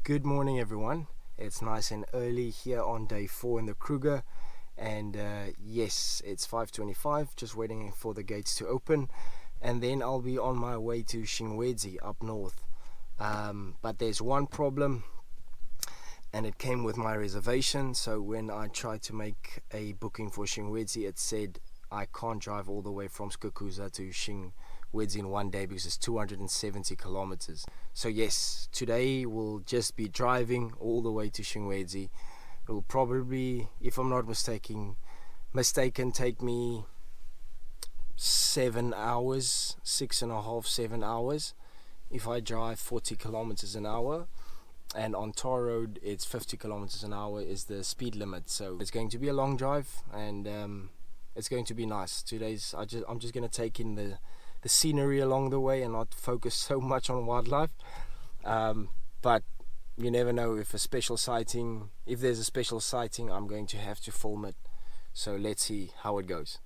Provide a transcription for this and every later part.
Good morning, everyone. It's nice and early here on day 4 in the Kruger, and yes, it's 5:25, just waiting for the gates to open, and then I'll be on my way to Shingwedzi up north. But there's one problem, and it came with my reservation. So when I tried to make a booking for Shingwedzi, it said I can't drive all the way from Skukuza to Shingwedzi in one day because it's 270 kilometers. So yes, today we'll just be driving all the way to Shingwedzi. It will probably, if I'm not mistaken, take me 7 hours, 6.5, 7 hours if I drive 40 kilometers an hour. And on tar road it's 50 kilometers an hour is the speed limit. So it's going to be a long drive, and it's going to be nice. I'm just going to take in the scenery along the way and not focus so much on wildlife. But you never know, if there's a special sighting, I'm going to have to film it. So let's see how it goes.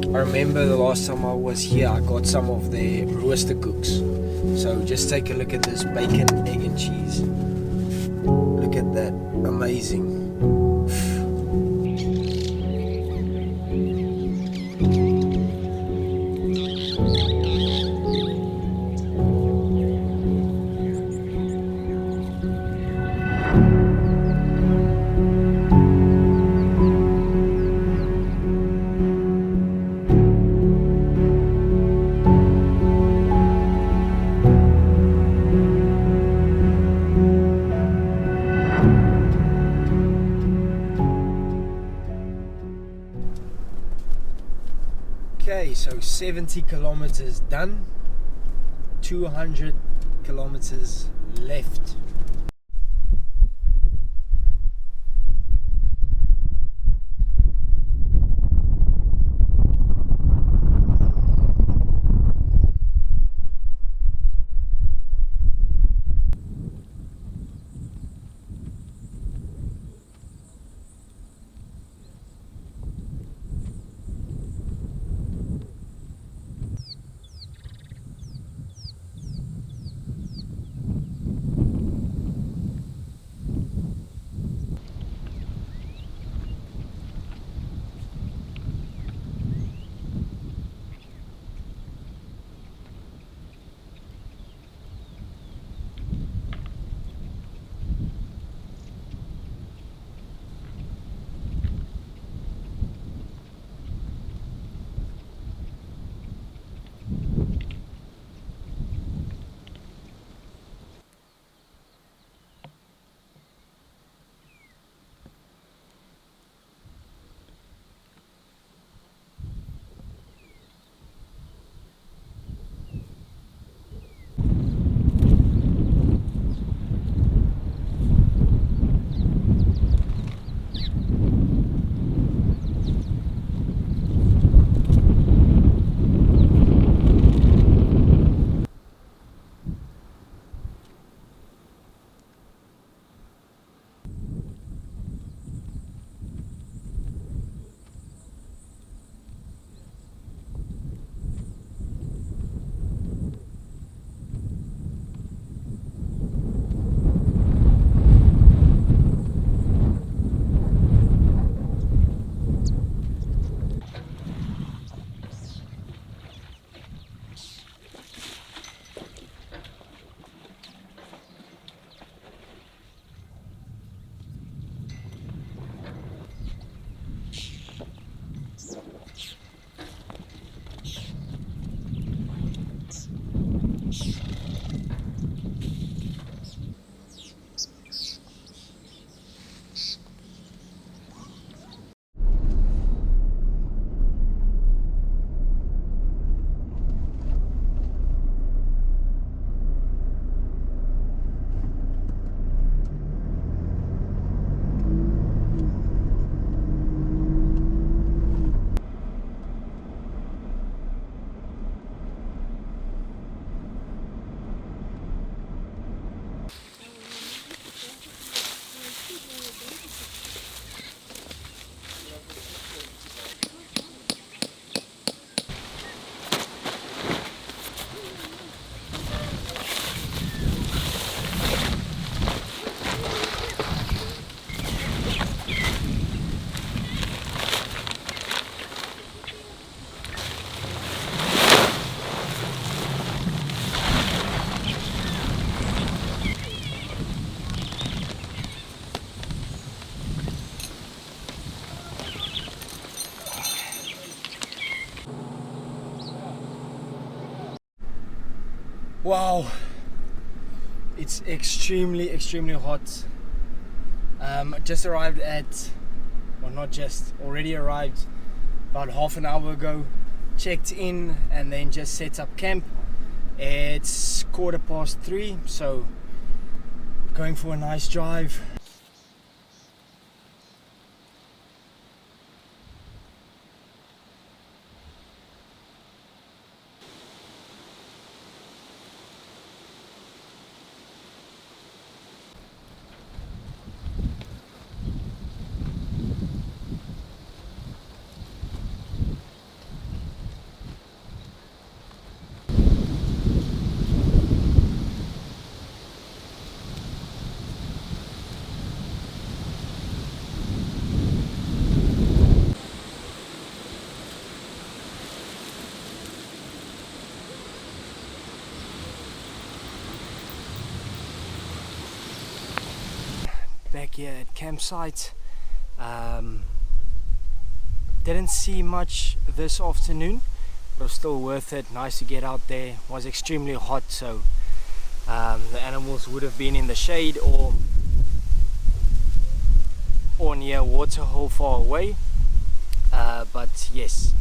I remember the last time I was here, I got some of their rooster cooks. So just take a look at this bacon, egg and cheese. Look at that, amazing. Okay, so 70 kilometers done, 200 kilometers left. Wow, it's extremely hot. Just arrived at, well, not just, already arrived about half an hour ago, checked in and then just set up camp. It's 3:15, so going for a nice drive. Back here at campsite. Didn't see much this afternoon, but it was still worth it. Nice to get out there. It was extremely hot, so the animals would have been in the shade or near a water hole far away. But yes,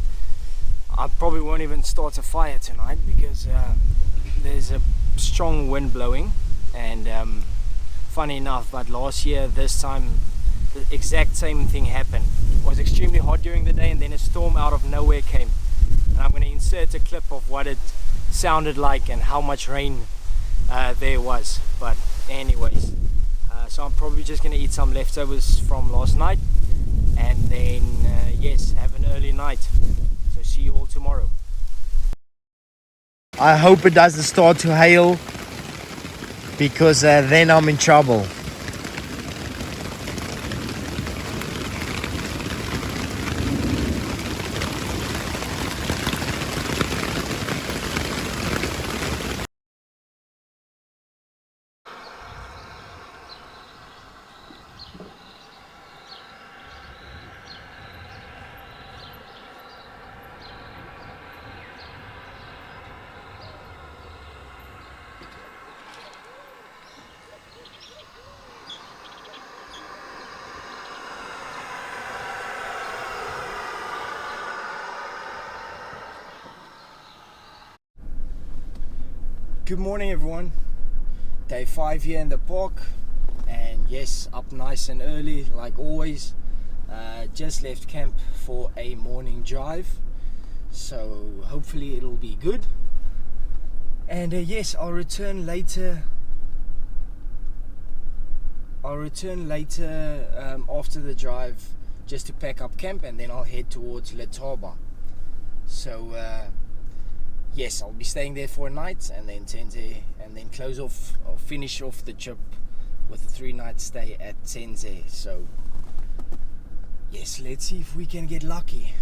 I probably won't even start a fire tonight because there's a strong wind blowing. And funny enough, but last year this time the exact same thing happened. It was extremely hot during the day and then a storm out of nowhere came, and I'm going to insert a clip of what it sounded like and how much rain there was. But anyways, so I'm probably just going to eat some leftovers from last night and then yes, have an early night. So see you all tomorrow. I hope it doesn't start to hail, because then I'm in trouble. Good morning everyone, day 5 here in the park, and yes, up nice and early like always. Just left camp for a morning drive, so hopefully it'll be good. And yes, I'll return later after the drive, just to pack up camp, and then I'll head towards Letaba. So yes, I'll be staying there for a night and then Tsendze, and then close off or finish off the trip with a 3-night stay at Tsendze. So yes, let's see if we can get lucky.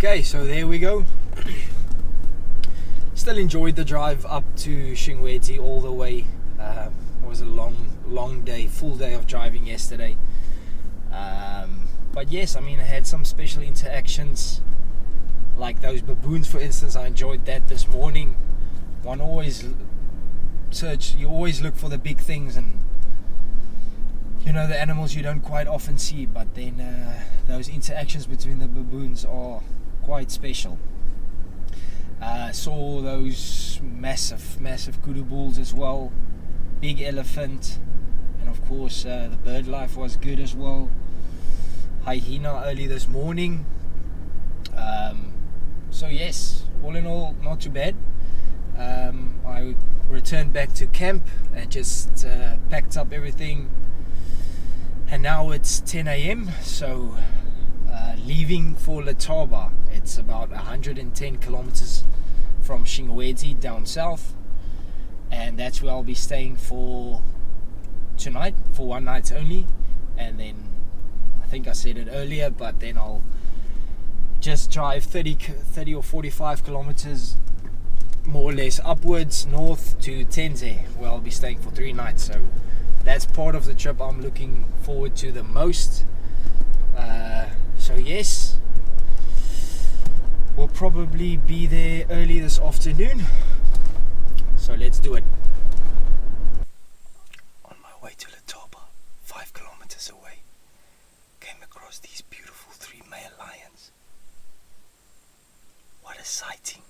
Okay, so there we go. Still enjoyed the drive up to Shingwedzi all the way. It was a long day, full day of driving yesterday. But yes, I mean, I had some special interactions, like those baboons, for instance. I enjoyed that this morning. One always you always look for the big things, and you know, the animals you don't quite often see, but then those interactions between the baboons are quite special. Saw those massive kudu bulls as well, big elephant, and of course the bird life was good as well. Hyena early this morning. So yes, all in all, not too bad. I returned back to camp and just packed up everything, and now it's 10 a.m. so leaving for Letaba. It's about 110 kilometers from Shingwedzi down south, and that's where I'll be staying for tonight, for one night only. And then I think I said it earlier, but then I'll just drive 30 or 45 kilometers more or less upwards north to Tsendze, where I'll be staying for 3 nights. So that's part of the trip I'm looking forward to the most. So yes, we'll probably be there early this afternoon, so let's do it. On my way to Letaba, 5 kilometers away, came across these beautiful 3 male lions. What a sighting.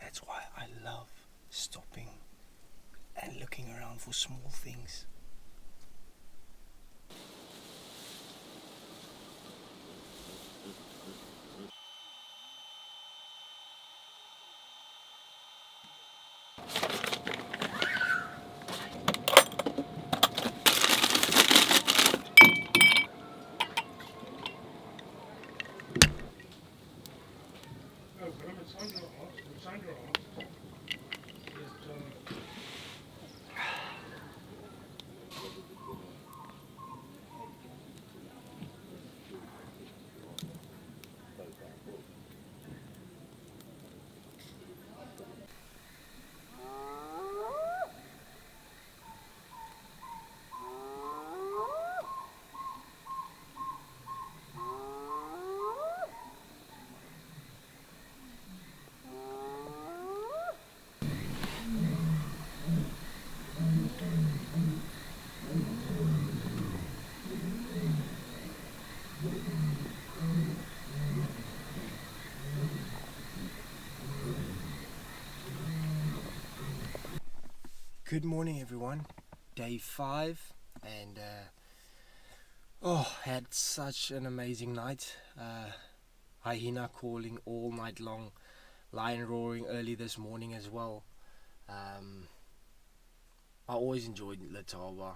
That's why I love stopping and looking around for small things. Good morning, everyone. Day 5, and had such an amazing night. Hyena calling all night long, lion roaring early this morning as well. I always enjoyed Letaba.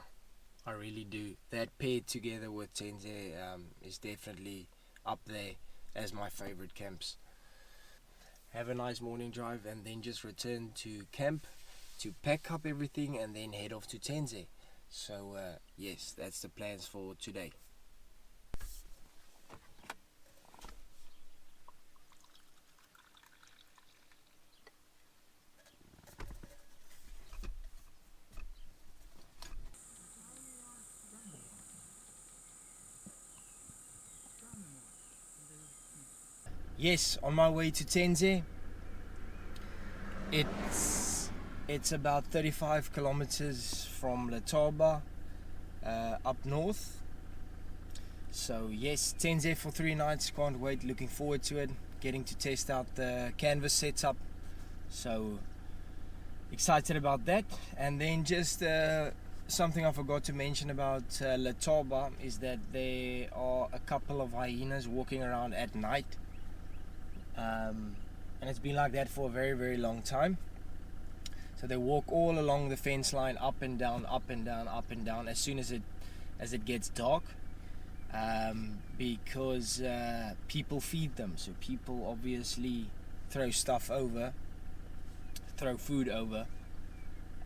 I really do. That paired together with Tsendze is definitely up there as my favorite camps. Have a nice morning drive and then just return to camp to pack up everything and then head off to Tsendze. So yes, that's the plans for today. Yes, on my way to Tsendze. It's about 35 kilometers from Letaba up north. So yes, Tsendze for 3 nights. Can't wait. Looking forward to it. Getting to test out the canvas setup. So excited about that. And then just something I forgot to mention about Letaba is that there are a couple of hyenas walking around at night. And it's been like that for a very, very long time. So they walk all along the fence line, up and down, up and down, up and down, as soon as it gets dark, because people feed them. So people obviously throw food over,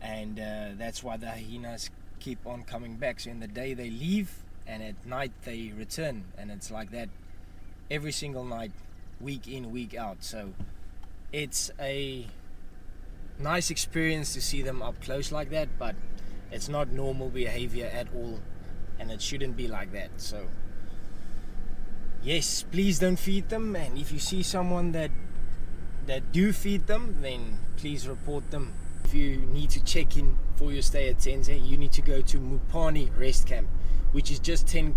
and that's why the hyenas keep on coming back. So in the day they leave, and at night they return, and it's like that every single night, week in, week out. So it's a nice experience to see them up close like that, but it's not normal behavior at all, and it shouldn't be like that. So yes, please don't feed them, and if you see someone that do feed them, then please report them. If you need to check in for your stay at Tsendze, you need to go to Mopani rest camp, which is just 10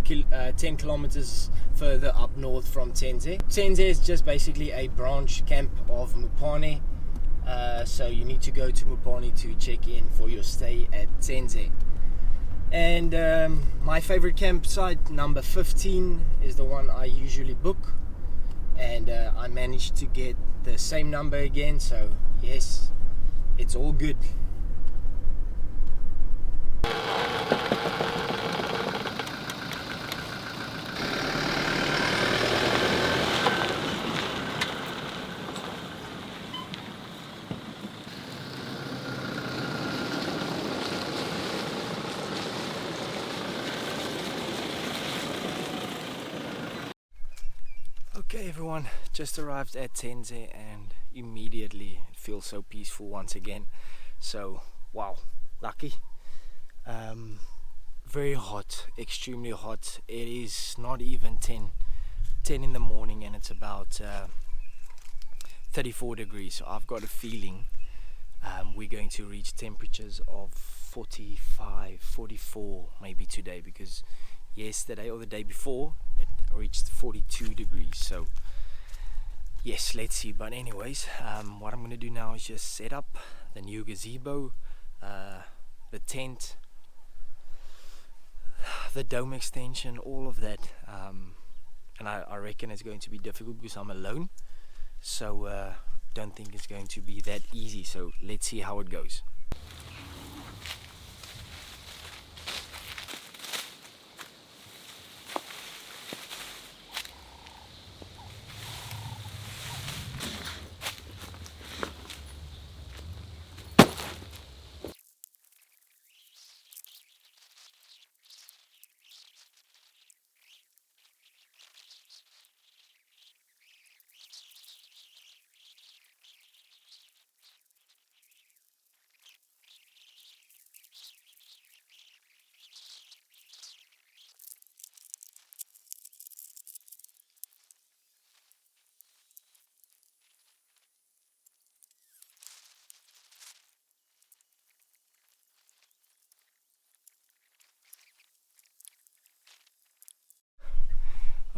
kilometers further up north from Tsendze. Tsendze is just basically a branch camp of Mopani, so you need to go to Mopani to check in for your stay at Tsendze. And my favorite campsite, number 15, is the one I usually book, and I managed to get the same number again, so yes, it's all good. Okay everyone, just arrived at Tsendze and immediately it feels so peaceful once again. So wow, lucky. Very hot, extremely hot. It is not even 10 in the morning and it's about 34 degrees. So I've got a feeling we're going to reach temperatures of 45, 44 maybe today, because yesterday or the day before it reached 42 degrees. So yes, let's see. But anyways, what I'm going to do now is just set up the new gazebo, the tent, the dome extension, all of that, and I reckon it's going to be difficult because I'm alone, so don't think it's going to be that easy. So let's see how it goes.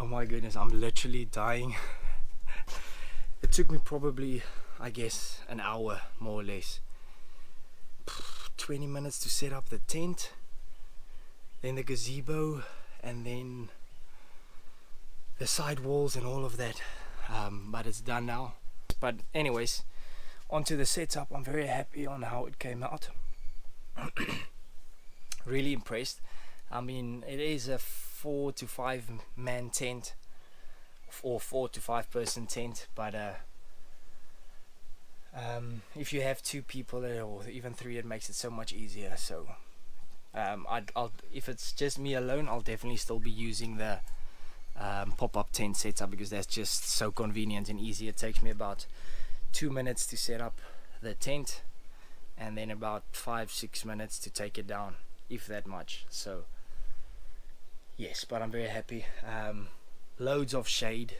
my goodness, I'm literally dying. It took me probably, I guess, an hour more or less. 20 minutes to set up the tent, then the gazebo, and then the side walls and all of that. But it's done now. But anyways, onto the setup. I'm very happy on how it came out. Really impressed. I mean, it is a 4 to 5 man tent, or 4 to 5 person tent, but if you have 2 people or even 3, it makes it so much easier. So I'll if it's just me alone, I'll definitely still be using the pop-up tent setup, because that's just so convenient and easy. It takes me about 2 minutes to set up the tent, and then about 5-6 minutes to take it down, if that much. So yes, but I'm very happy. Loads of shade.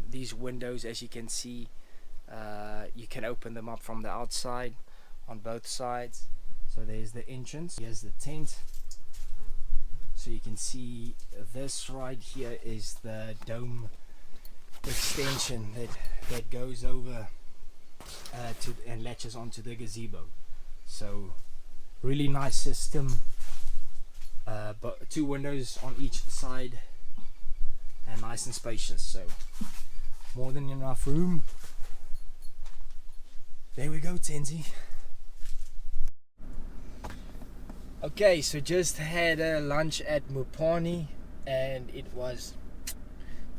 These windows, as you can see, you can open them up from the outside on both sides. So there's the entrance, here's the tent. So you can see this right here is the dome extension that goes over and latches onto the gazebo. So really nice system. But 2 windows on each side, and nice and spacious, so more than enough room. There we go, Tsendze. Okay, so just had a lunch at Mopani, and it was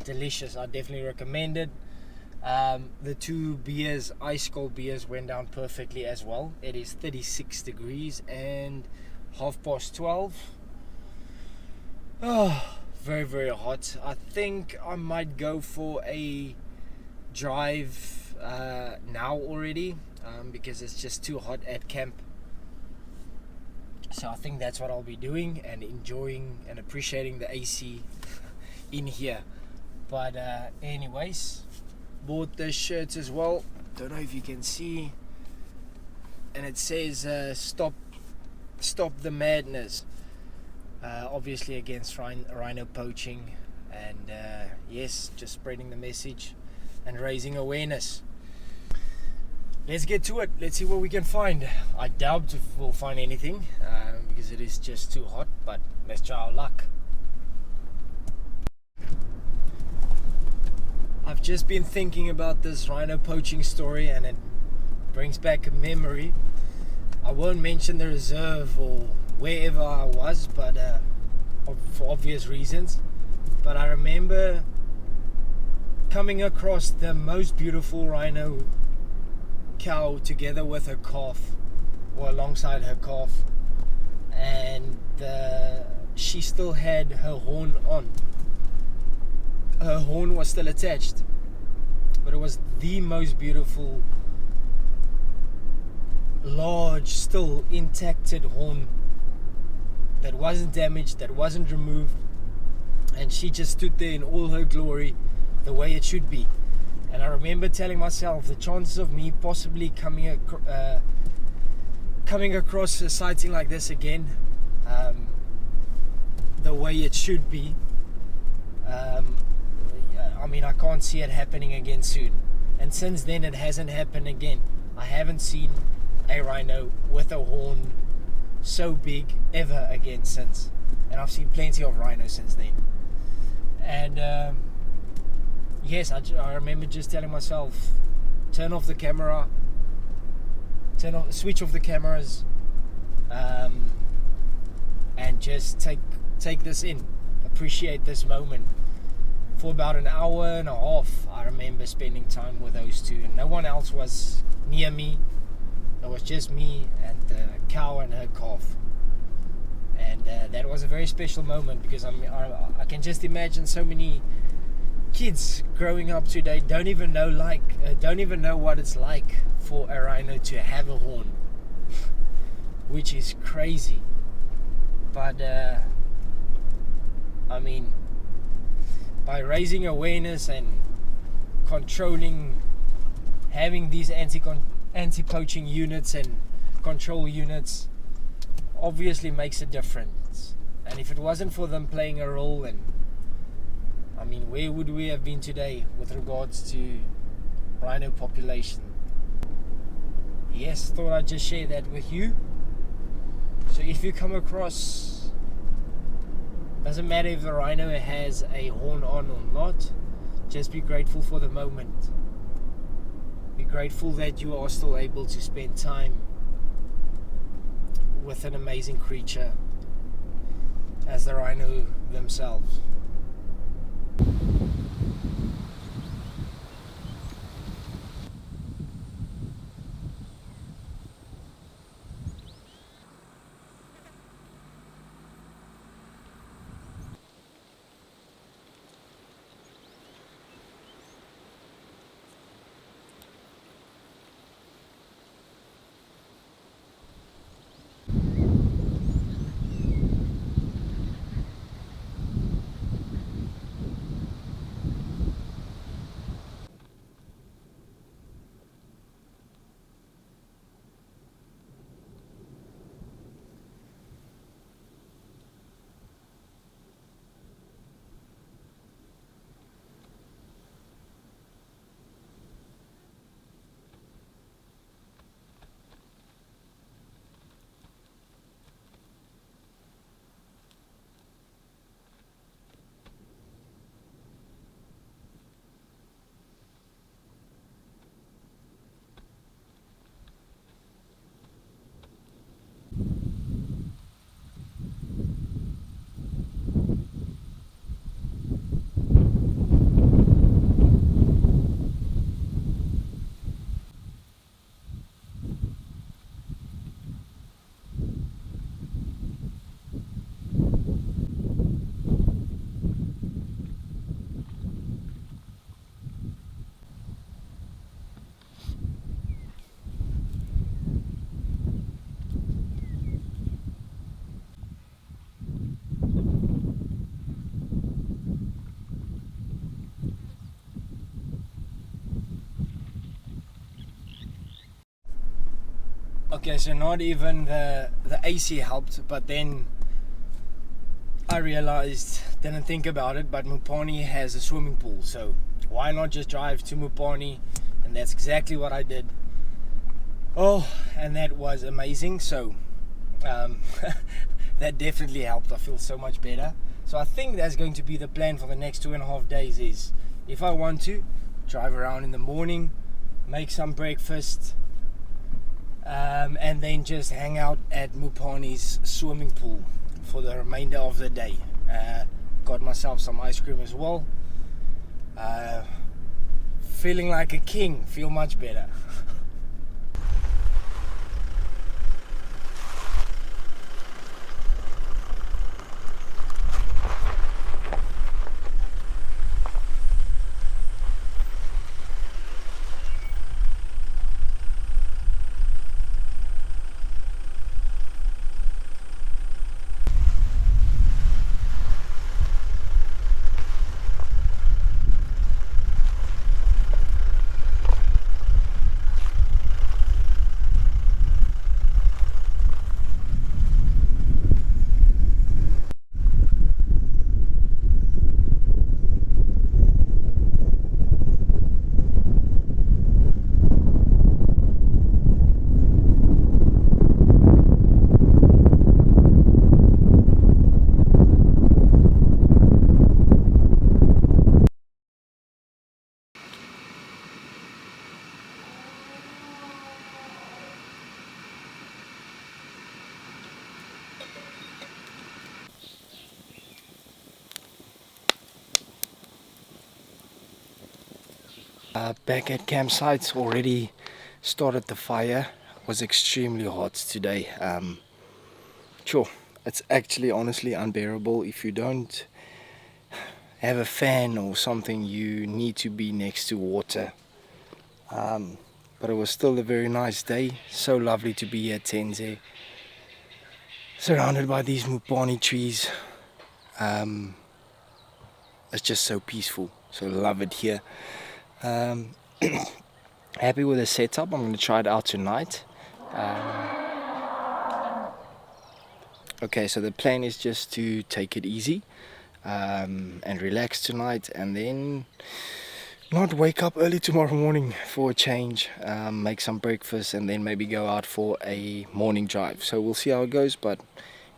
delicious. I definitely recommend it. The 2 beers, ice cold beers, went down perfectly as well. It is 36 degrees and 12:30. Oh, very, very hot. I think I might go for a drive now already, because it's just too hot at camp. So I think that's what I'll be doing, and enjoying and appreciating the AC in here. But anyways, bought the shirts as well. Don't know if you can see, and it says stop the madness. Obviously against rhino poaching, and yes, just spreading the message and raising awareness. Let's get to it. Let's see what we can find. I doubt if we'll find anything, because it is just too hot, but let's try our luck. I've just been thinking about this rhino poaching story, and it brings back a memory. I won't mention the reserve or wherever I was, but for obvious reasons. But I remember coming across the most beautiful rhino cow together with her calf, or alongside her calf, and she still had her horn on. Her horn was still attached, but it was the most beautiful, large, still intact horn that wasn't damaged, that wasn't removed, and she just stood there in all her glory, the way it should be. And I remember telling myself, the chances of me possibly coming across a sighting like this again, the way it should be, I mean, I can't see it happening again soon. And since then, it hasn't happened again. I haven't seen a rhino with a horn so big ever again since, and I've seen plenty of rhinos since then. And yes, I remember just telling myself, turn off the camera, switch off the cameras, and just take this in, appreciate this moment. For about an hour and a half, I remember spending time with those 2, and no one else was near me. It was just me and the cow and her calf, and that was a very special moment, because I can just imagine so many kids growing up today don't even know what it's like for a rhino to have a horn, which is crazy. But I mean, by raising awareness and controlling, having these anti-poaching units and control units, obviously makes a difference. And if it wasn't for them playing a role, and I mean, where would we have been today with regards to rhino population? Yes, thought I'd just share that with you. So if you come across, doesn't matter if the rhino has a horn on or not, just be grateful for the moment. Be grateful that you are still able to spend time with an amazing creature as the rhino themselves. Okay, so not even the AC helped, but then I realized, didn't think about it, but Mopani has a swimming pool, so why not just drive to Mopani? And that's exactly what I did. Oh, and that was amazing. So that definitely helped. I feel so much better. So I think that's going to be the plan for the next 2.5 days, is if I want to drive around in the morning, make some breakfast, and then just hang out at Mopani's swimming pool for the remainder of the day. Got myself some ice cream as well. Feeling like a king, feel much better. Back at campsites, already started the fire. Was extremely hot today. Sure, it's actually honestly unbearable. If you don't have a fan or something, you need to be next to water. But it was still a very nice day. So lovely to be at Tsendze, surrounded by these Mopani trees. It's just so peaceful, so love it here. Happy with the setup. I'm going to try it out tonight. Okay, so the plan is just to take it easy. and relax tonight, and then not wake up early tomorrow morning for a change, make some breakfast, and then maybe go out for a morning drive. So we'll see how it goes, but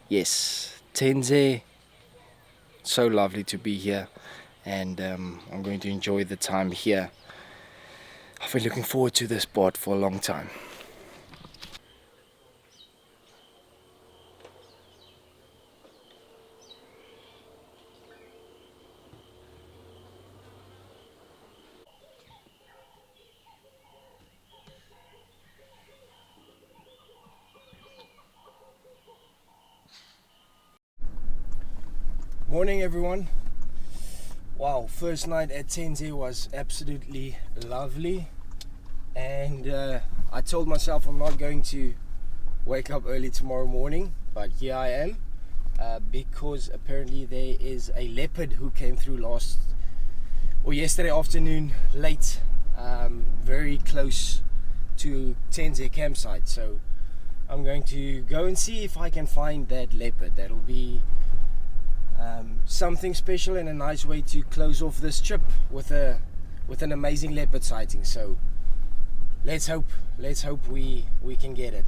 yes, Tsendze, so lovely to be here, and I'm going to enjoy the time here. I've been looking forward to this spot for a long time. Morning everyone. Wow, first night at Tsendze was absolutely lovely, and I told myself I'm not going to wake up early tomorrow morning, but here I am, because apparently there is a leopard who came through yesterday afternoon late, very close to Tsendze campsite. So I'm going to go and see if I can find that leopard. That'll be something special and a nice way to close off this trip with an amazing leopard sighting. So let's hope we can get it.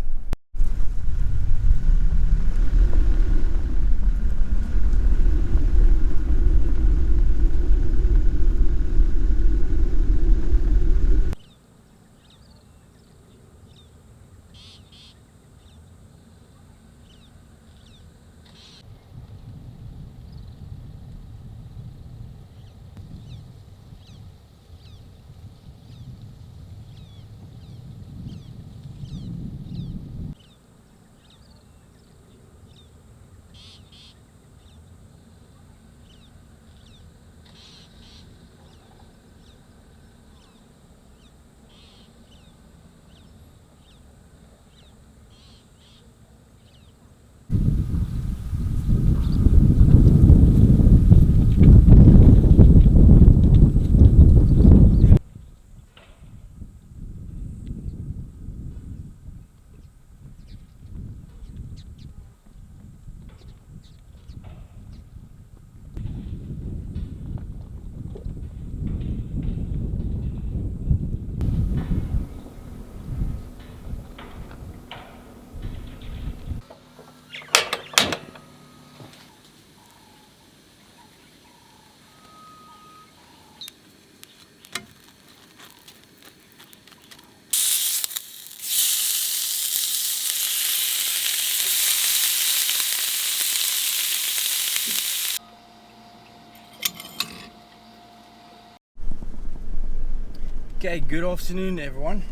Okay, good afternoon everyone.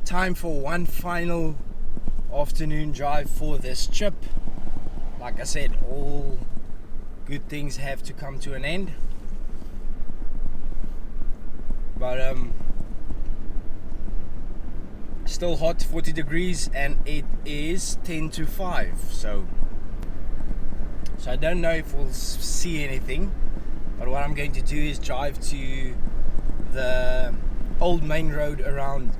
Time for one final afternoon drive for this trip. Like I said, all good things have to come to an end. But still hot, 40 degrees, and it is 10 to 5. So I don't know if we'll see anything, but what I'm going to do is drive to the old main road around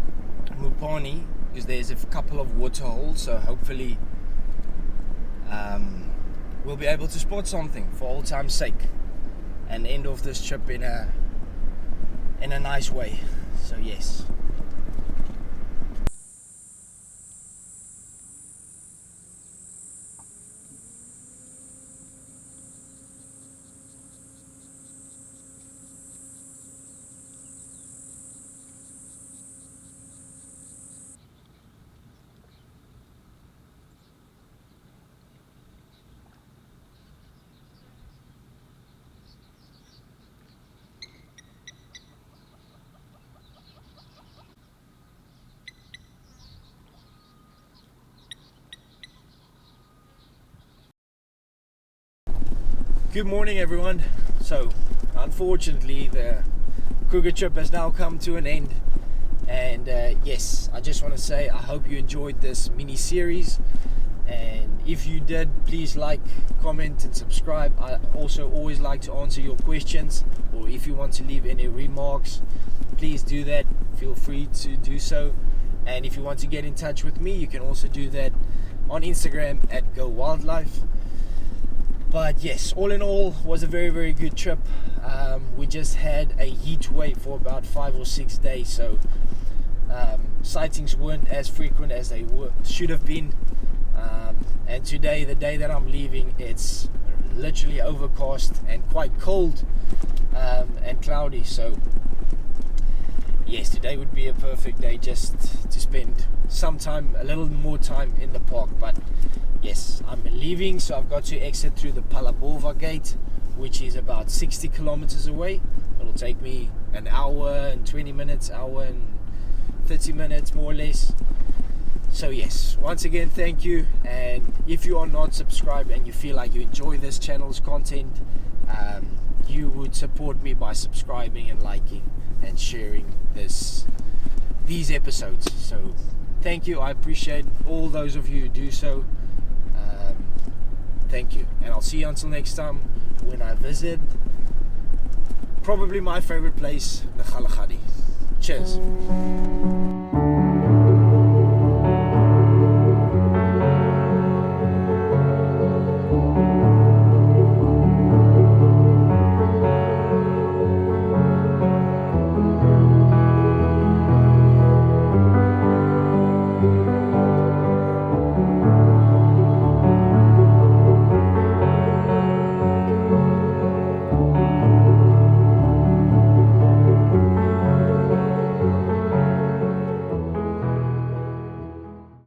Mopani, because there's a couple of water holes, so hopefully we'll be able to spot something for old time's sake and end off this trip in a nice way. So yes. Good morning everyone. So unfortunately the Kruger trip has now come to an end, and yes, I just want to say I hope you enjoyed this mini series, and if you did, please like, comment and subscribe. I also always like to answer your questions, or if you want to leave any remarks, please do that. Feel free to do so. And if you want to get in touch with me, you can also do that on Instagram at Go Wildlife. But yes, all in all, was a very, very good trip. We just had a heat wave for about 5 or 6 days, so sightings weren't as frequent as they should have been. And today, the day that I'm leaving, it's literally overcast and quite cold and cloudy. So yes, today would be a perfect day just to spend some time, a little more time in the park. But yes, I'm leaving, so I've got to exit through the Palabova gate, which is about 60 kilometers away. It'll take me an hour and 20 minutes, hour and 30 minutes more or less. So yes, once again, thank you. And if you are not subscribed and you feel like you enjoy this channel's content, you would support me by subscribing and liking and sharing these episodes. So thank you. I appreciate all those of you who do so. Thank you, and I'll see you until next time when I visit probably my favorite place, the Kgalagadi. Cheers.